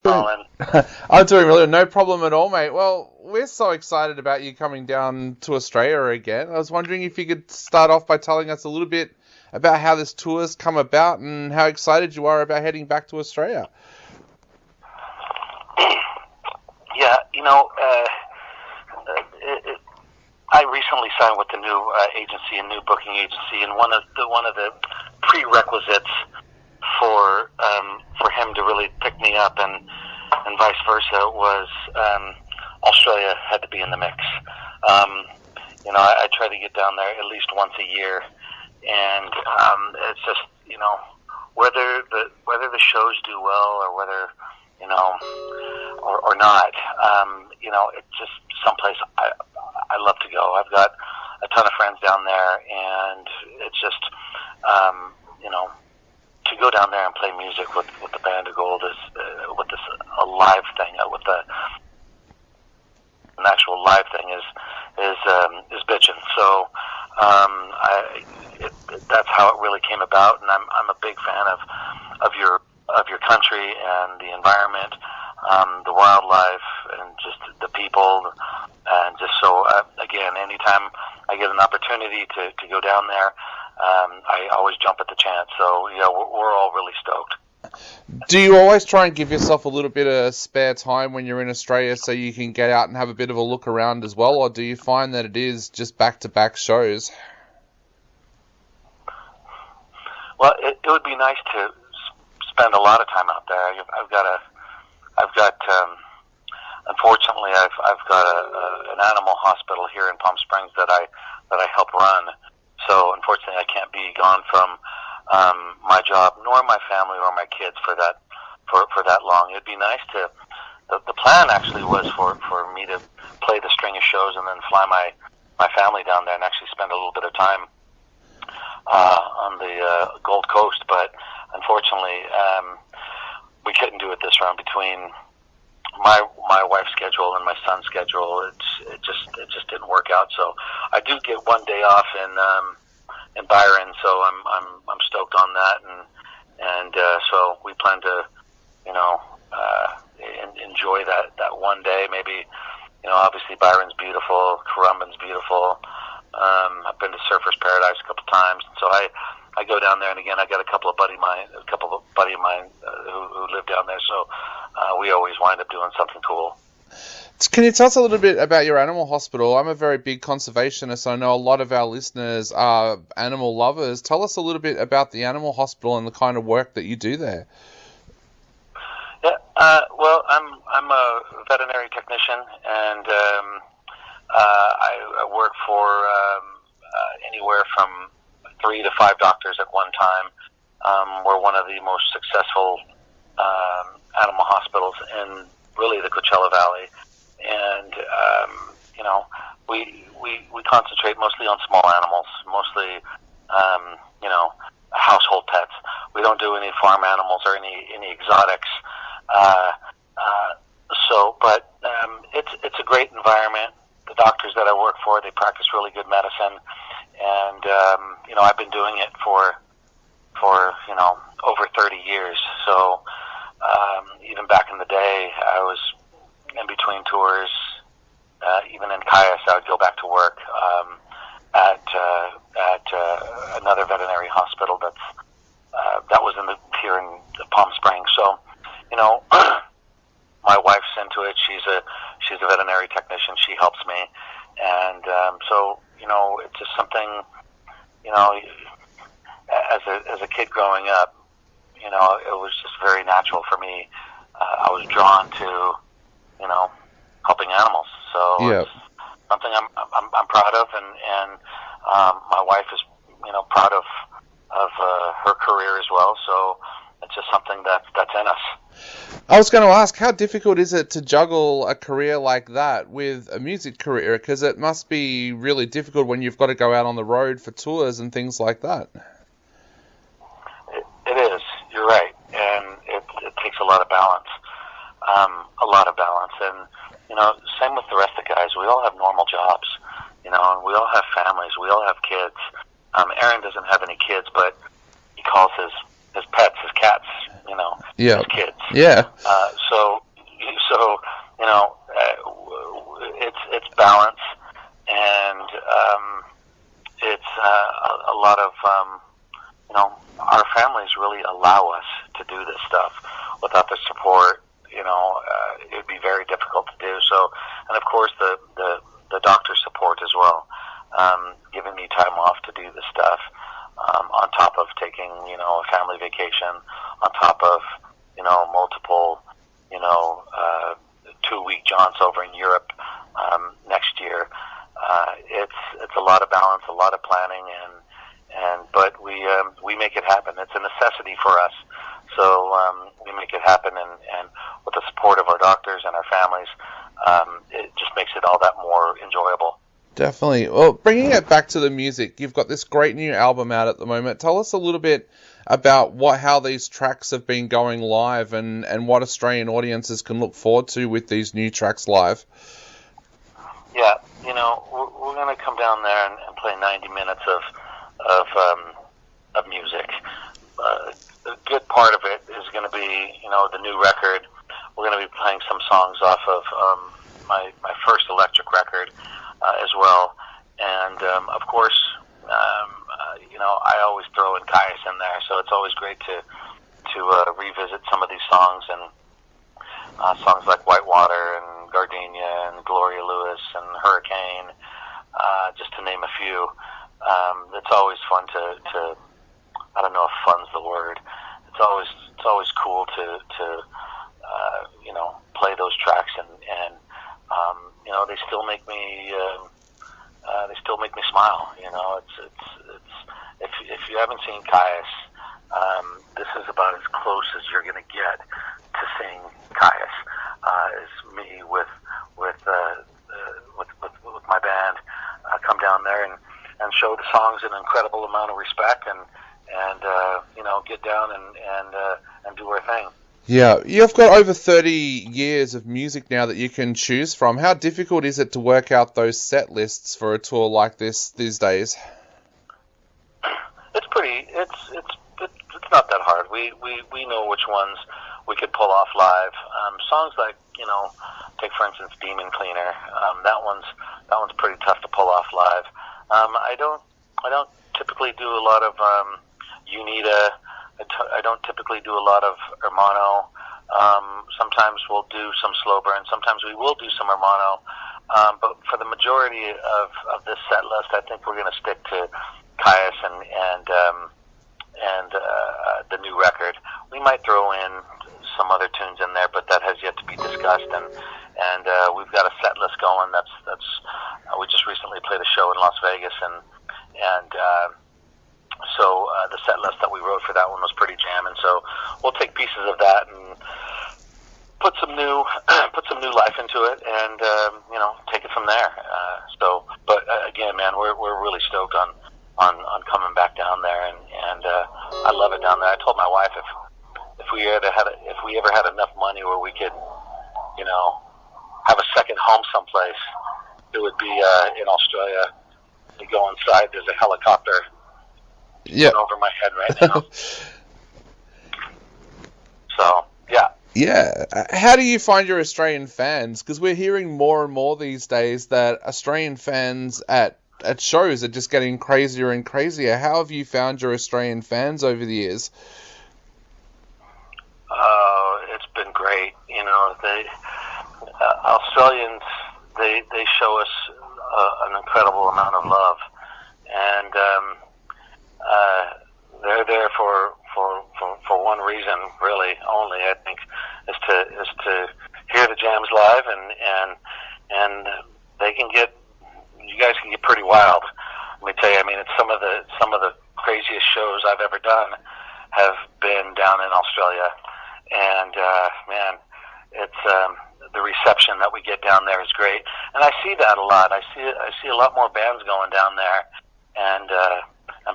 Colin. I'm doing really no problem at all, mate. Well, we're so excited about you coming down to Australia again. I was wondering if you could start off by telling us a little bit about how this tour's come about and how excited you are about heading back to Australia. Yeah, I recently signed with a new agency, a new booking agency, and one of the prerequisites for him to really pick me up and vice versa was Australia had to be in the mix. I try to get down there at least once a year, and it's just whether the shows do well or whether or not. It's just someplace I love to go. I've got a ton of friends down there, and it's just to go down there and play music with the Band of Gold is with this a live thing with an actual live thing is bitchin'. So that's how it really came about, and I'm a big fan of your country and the environment, the wildlife, and just the people, and just so again, anytime I get an opportunity to go down there, I always jump at the chance. So yeah, we're all really stoked. Do you always try and give yourself a little bit of spare time when you're in Australia so you can get out and have a bit of a look around as well, or do you find that it is just back-to-back shows? Well, it would be nice to spend a lot of time out there. Unfortunately, I've got an animal hospital here in Palm Springs that I help run. So unfortunately, I can't be gone from my job, nor my family or my kids for that long. It'd be nice to. The plan actually was for me to play the string of shows and then fly my family down there and actually spend a little bit of time on the Gold Coast, but unfortunately, we couldn't do it this round between my wife's schedule and my son's schedule. It just didn't work out. So I do get one day off in Byron, so I'm stoked on that, and so we plan to enjoy that one day. Maybe obviously Byron's beautiful, Currumbin's beautiful. I've been to Surfers Paradise a couple times, so I go down there, and again, I got a couple of buddy of mine who live down there, so we always wind up doing something cool. Can you tell us a little bit about your animal hospital? I'm a very big conservationist. I know a lot of our listeners are animal lovers. Tell us a little bit about the animal hospital and the kind of work that you do there. Yeah, well, I'm a veterinary technician, and I work for anywhere from 3 to 5 doctors at one time. We're one of the most successful animal hospitals in really the Coachella Valley, and we concentrate mostly on small animals, mostly household pets. We don't do any farm animals or any exotics. But it's a great environment. The doctors that I work for, they practice really good medicine, and I've been doing it for over 30 years. So even back in the day, I was in between tours. Even in Cayas, I would go back to work at another veterinary hospital that was here in Palm Springs. So my wife's into it. She's a veterinary technician. She helps me, and so it's just something. As a kid growing up, it was just very natural for me. I was drawn to helping animals. So Yeah. it's something I'm proud of, and my wife is proud of her career as well. So it's just something that's in us. I was going to ask, how difficult is it to juggle a career like that with a music career? Because it must be really difficult when you've got to go out on the road for tours and things like that. It is. You're right, and it takes a lot of balance. And same with the rest of the guys. We all have normal jobs, and we all have families. We all have kids. Aaron doesn't have any kids, but he calls his pets, his cats, Yeah. as kids. Yeah. So it's balance, and it's a lot of our families really allow us to do this stuff. Without the support, it would be very difficult to do. So, and of course the doctor support as well, giving me time off to do this stuff, on top of taking a family vacation, on top of multiple 2-week jaunts over in Europe next year. It's a lot of balance, a lot of planning, but we make it happen. It's a necessity for us. So we make it happen, and with the support of our doctors and our families, it just makes it all that more enjoyable. Definitely. Well, bringing it back to the music, you've got this great new album out at the moment. Tell us a little bit about how these tracks have been going live, and what Australian audiences can look forward to with these new tracks live. Yeah, we're going to come down there and play 90 minutes of music. A good part of it is going to be, the new record. We're going to be playing some songs off of my first electric record as well. And, of course, I always throw in Caius in there, so it's always great to revisit some of these songs, and songs like Whitewater and Gardenia and Gloria Lewis and Hurricane, just to name a few. It's always fun to I don't know if fun's the word. It's always cool to play those tracks, and they still make me smile. It's if you haven't seen Caius, this is about as close as you're going to get to seeing Caius. Is me with my band come down there and show the songs an incredible amount of respect, and get down and do our thing. Yeah, you've got over 30 years of music now that you can choose from. How difficult is it to work out those set lists for a tour like this these days? It's not that hard. We know which ones we could pull off live. Songs like, take for instance Demon Cleaner. That one's pretty tough to pull off live. I don't typically do a lot of Unita. I don't typically do a lot of Hermano. Sometimes we'll do some slow burn. Sometimes we will do some Hermano. But for the majority of this set list, I think we're going to stick to Caius and the new record. We might throw in some other tunes in there, but that has yet to be discussed. And we've got a set list going. We just recently played a show in Las Vegas, and so the set list that we wrote for that one was pretty jamming. So we'll take pieces of that and put some new life into it, and take it from there. But again, man, we're really stoked on coming back down there, and I love it down there. I told my wife if we ever had enough money where we could, have a second home someplace, it would be in Australia. We go inside. There's a helicopter over my head right now. So, yeah. Yeah. How do you find your Australian fans? Because we're hearing more and more these days that Australian fans at shows are just getting crazier and crazier. How have you found your Australian fans over the years? It's been great. Australians, they show us an incredible amount of love, and they're there for one reason, really, only, I think, is to hear the jams live, and you guys can get pretty wild. Let me tell you, it's some of the craziest shows I've ever done have been down in Australia, and man, it's the reception that we get down there is great, and I see that a lot. I see a lot more bands going down there, and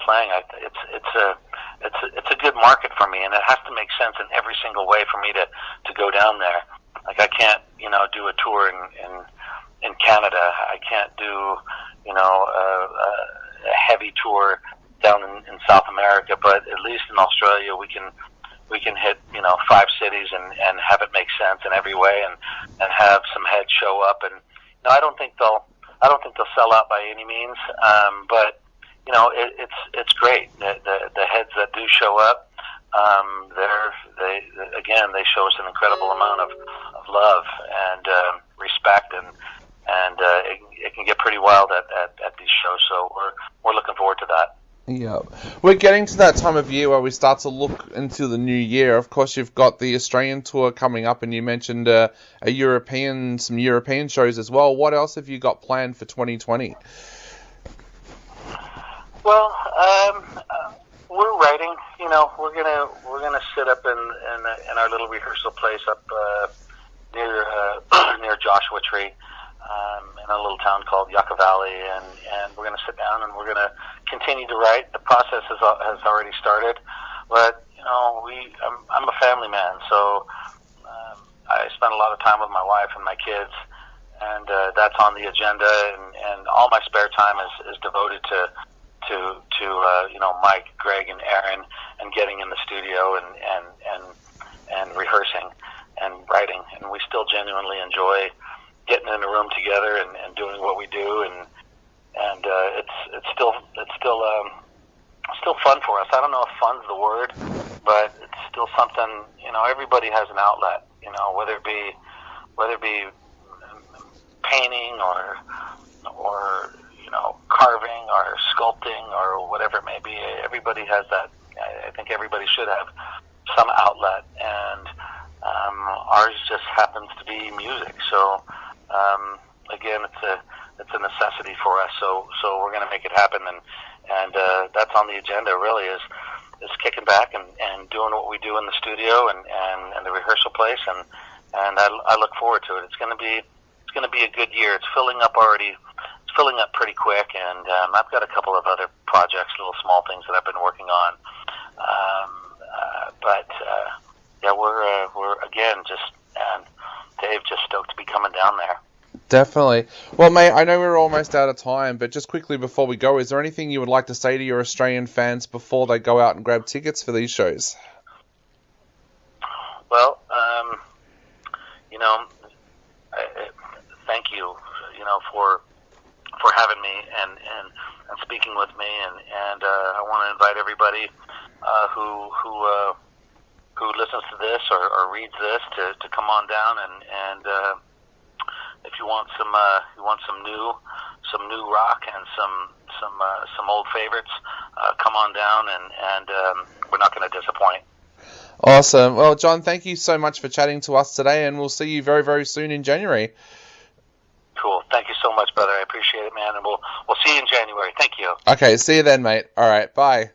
playing. It's a good market for me, and it has to make sense in every single way for me to go down there. Like, I can't do a tour in Canada. I can't do a heavy tour down in South America, but at least in Australia we can we can hit 5 cities and have it make sense in every way, and have some heads show up. And I don't think they'll sell out by any means, but it's great. The heads that do show up, they show us an incredible amount of love and respect, and it can get pretty wild at these shows. So we're looking forward to that. Yeah, we're getting to that time of year where we start to look into the new year. Of course, you've got the Australian tour coming up, and you mentioned some European shows as well. What else have you got planned for 2020? Well, we're writing. We're gonna sit up in our little rehearsal place up near Joshua Tree, in a little town called Yucca Valley, and we're gonna sit down and we're gonna continue to write. The process has already started, but I'm a family man, so I spend a lot of time with my wife and my kids, and that's on the agenda, and all my spare time is devoted to Mike, Greg, and Aaron, and getting in the studio and rehearsing and writing. And we still genuinely enjoy getting in a room together and doing what we do, and it's still fun for us. I don't know if fun's the word, but it's still something. Everybody has an outlet. Whether it be painting or carving or sculpting or whatever it may be. Everybody has that. I think everybody should have some outlet, and ours just happens to be music. So again, it's a necessity for us. So we're going to make it happen, and that's on the agenda. Really is kicking back and doing what we do in the studio and the rehearsal place, and I look forward to it. It's going to be a good year. It's filling up already. It's filling up pretty quick, and I've got a couple of other projects, little small things that I've been working on. We're again Dave, just stoked to be coming down there. Definitely. Well, mate, I know we're almost out of time, but just quickly before we go, is there anything you would like to say to your Australian fans before they go out and grab tickets for these shows? Well, thank you, for having me and speaking with me, and I want to invite everybody who listens to this or reads this to come on down, and if you want some new rock and some old favorites, come on down, and we're not going to disappoint. Awesome. Well, John, thank you so much for chatting to us today, and we'll see you very, very soon in January. Cool. Thank you so much, brother. I appreciate it, man, and we'll see you in January. Thank you. Okay, see you then, mate. All right, bye.